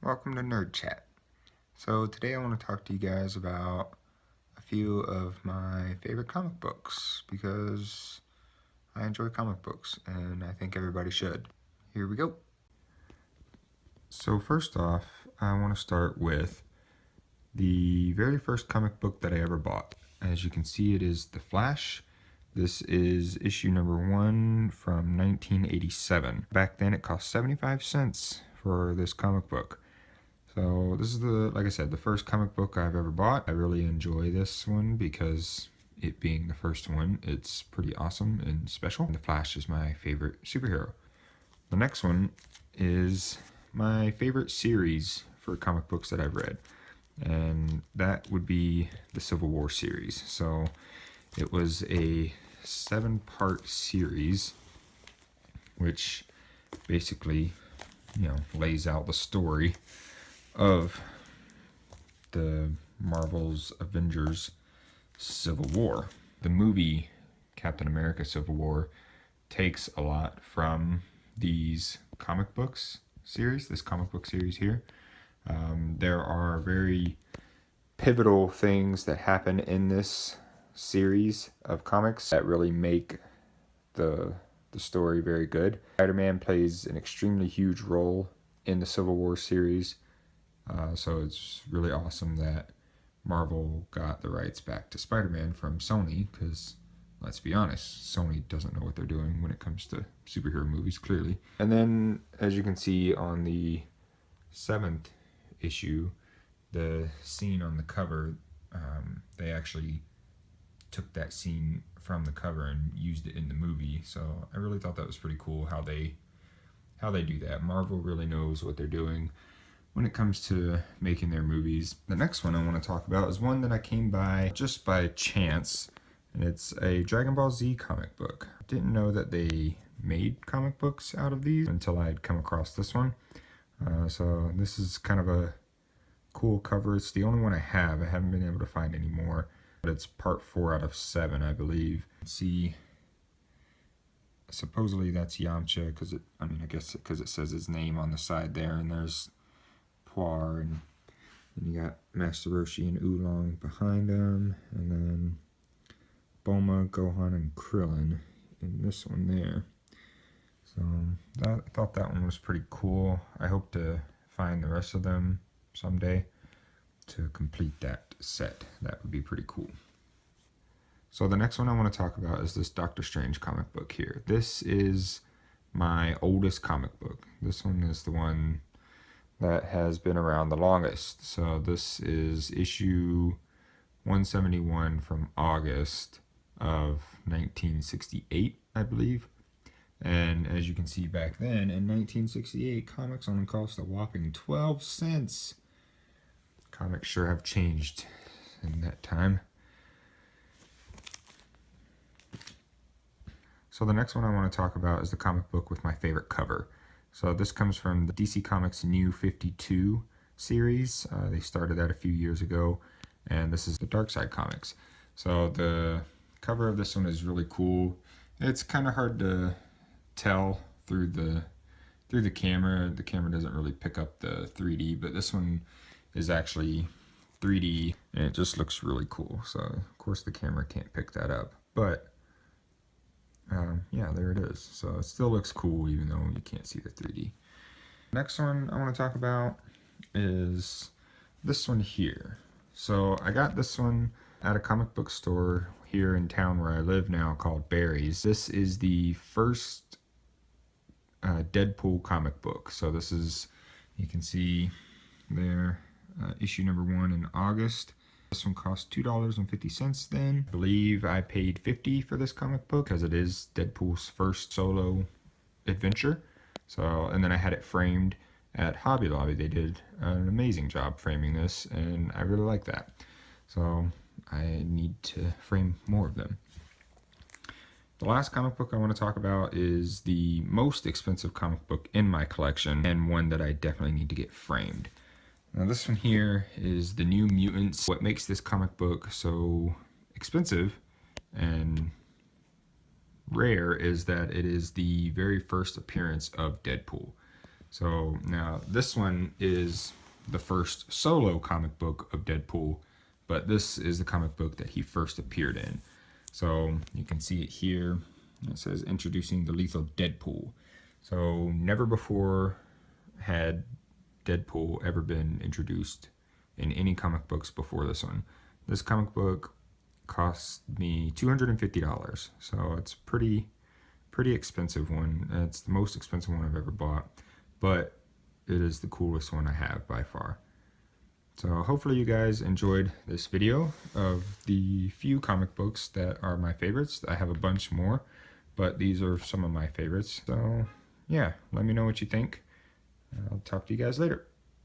Welcome to Nerd Chat. So today I want to talk to you guys about a few of my favorite comic books because I enjoy comic books and I think everybody should. Here we go. So first off, I want to start with the very first comic book that I ever bought. As you can see, it is The Flash. This is issue number 1 from 1987. Back then it cost 75 cents for this comic book. So this is like I said, the first comic book I've ever bought. I really enjoy this one because it being the first one, it's pretty awesome and special. The Flash is my favorite superhero. The next one is my favorite series for comic books that I've read, and that would be the Civil War series. So it was a 7-part series, which basically, lays out the story of the Marvel's Avengers Civil War. The movie Captain America Civil War takes a lot from these comic books series, this comic book series here. There are very pivotal things that happen in this series of comics that really make the story very good. Spider-Man plays an extremely huge role in the Civil War series. So it's really awesome that Marvel got the rights back to Spider-Man from Sony, because let's be honest, Sony doesn't know what they're doing when it comes to superhero movies, clearly. And then, as you can see on the 7th issue, the scene on the cover, they actually took that scene from the cover and used it in the movie. So I really thought that was pretty cool how they do that. Marvel really knows what they're doing when it comes to making their movies. The next one I want to talk about is one that I came by just by chance, and it's a Dragon Ball Z comic book. I didn't know that they made comic books out of these until I'd come across this one. So this is kind of a cool cover. It's the only one I have. I haven't been able to find any more, but it's part 4 out of 7, I believe. See, supposedly that's Yamcha, I guess because it says his name on the side there, and there's Poir, and then you got Master Roshi and Oolong behind him, and then Bulma, Gohan, and Krillin in this one there. So I thought that one was pretty cool. I hope to find the rest of them someday to complete that set. That would be pretty cool. So the next one I want to talk about is this Doctor Strange comic book here. This is my oldest comic book. This one is the one that has been around the longest. So this is issue 171 from August of 1968, I believe. And as you can see back then, in 1968, comics only cost a whopping 12 cents. Comics sure have changed in that time. So the next one I want to talk about is the comic book with my favorite cover. So this comes from the DC Comics New 52 series. They started that a few years ago, and this is the Darkside Comics. So the cover of this one is really cool. It's kind of hard to tell through the camera. The camera doesn't really pick up the 3D, but this one is actually 3D, and it just looks really cool. So of course the camera can't pick that up, but yeah, there it is. So it still looks cool even though you can't see the 3D. Next one I want to talk about is this one here. So I got this one at a comic book store here in town where I live now called Barry's. This is the first Deadpool comic book. So this is, you can see there, issue number 1 in August. This one cost $2.50 then. I believe I paid $50 for this comic book because it is Deadpool's first solo adventure. So, and then I had it framed at Hobby Lobby. They did an amazing job framing this, and I really like that. So I need to frame more of them. The last comic book I want to talk about is the most expensive comic book in my collection, and one that I definitely need to get framed. Now this one here is the New Mutants. What makes this comic book so expensive and rare is that it is the very first appearance of Deadpool. So now this one is the first solo comic book of Deadpool, but this is the comic book that he first appeared in. So you can see it here. It says introducing the lethal Deadpool. So never before had Deadpool ever been introduced in any comic books before this one. This comic book cost me $250, so it's pretty expensive one. It's the most expensive one I've ever bought, but it is the coolest one I have by far. So hopefully you guys enjoyed this video of the few comic books that are my favorites. I have a bunch more, but these are some of my favorites. So yeah, let me know what you think. I'll talk to you guys later.